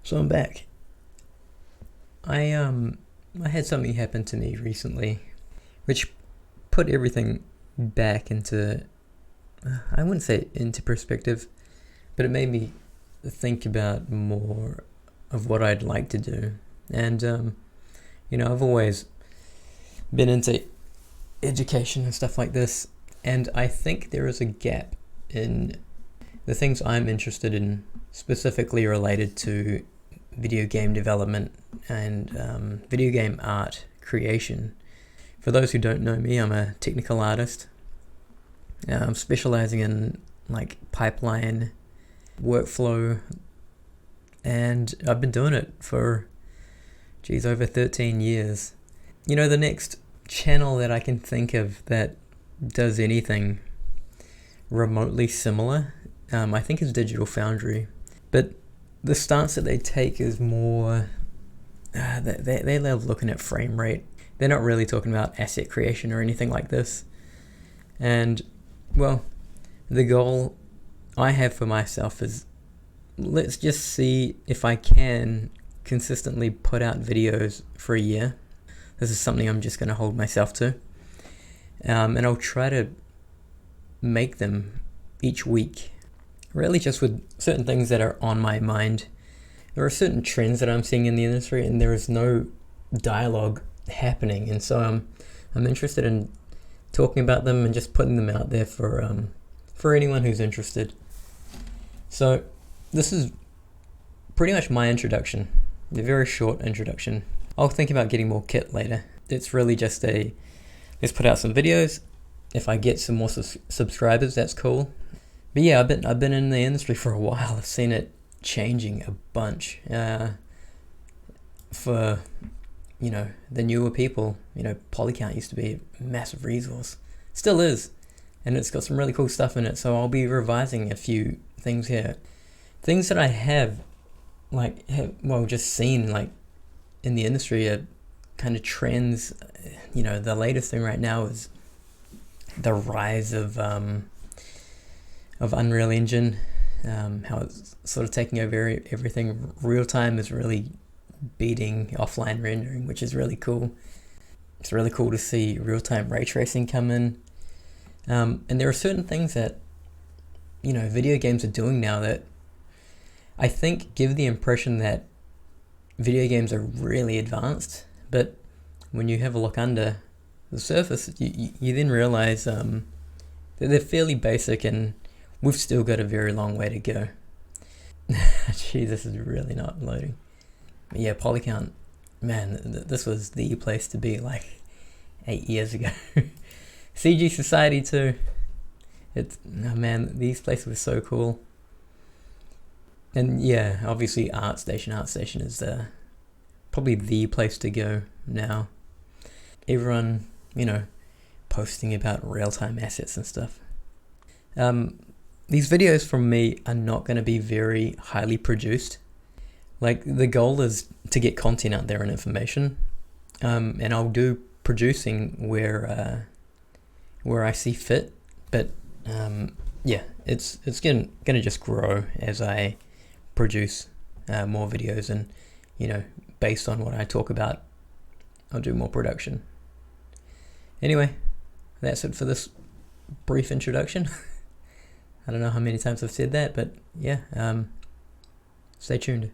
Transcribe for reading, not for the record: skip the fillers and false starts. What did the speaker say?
So I'm back. I had something happen to me recently, which put everything back into I wouldn't say into perspective, but it made me think about more of what I'd like to do. And I've always been into education and stuff like this, and I think there is a gap in the things I'm interested in, specifically related to video game development and video game art creation. For those who don't know me, I'm a technical artist. I'm specializing in like pipeline workflow, and I've been doing it for over 13 years. The next channel that I can think of that does anything remotely similar, I think is Digital Foundry. But the stance that they take is more, they love looking at frame rate. They're not really talking about asset creation or anything like this. And, well, the goal I have for myself is, let's just see if I can consistently put out videos for a year. This is something I'm just going to hold myself to. And I'll try to make them each week, really just with certain things that are on my mind. There are certain trends that I'm seeing in the industry, and there is no dialogue happening, and so I'm interested in talking about them and just putting them out there for anyone who's interested. So this is pretty much my introduction, a very short introduction. I'll think about getting more kit later. It's really just let's put out some videos. If I get some more subscribers, that's cool. But yeah, I've been in the industry for a while. I've seen it changing a bunch. For the newer people, Polycount used to be a massive resource. Still is. And it's got some really cool stuff in it. So I'll be revising a few things here. Things that I have just seen in the industry are kind of trends. The latest thing right now is the rise of Unreal Engine, how it's sort of taking over everything. Real time is really beating offline rendering, which is really cool. It's really cool to see real-time ray tracing come in. And there are certain things that video games are doing now that I think give the impression that video games are really advanced, but when you have a look under the surface, you then realize that they're fairly basic, and we've still got a very long way to go. Gee, this is really not loading. But yeah, Polycount, man, this was the place to be 8 years ago. CG Society too. These places were so cool. And yeah, obviously ArtStation. ArtStation is probably the place to go now. Everyone, posting about real-time assets and stuff. These videos from me are not going to be very highly produced. The goal is to get content out there and information. And I'll do producing where I see fit. But it's gonna just grow as I produce more videos, and based on what I talk about, I'll do more production. Anyway, that's it for this brief introduction. I don't know how many times I've said that, but yeah, stay tuned.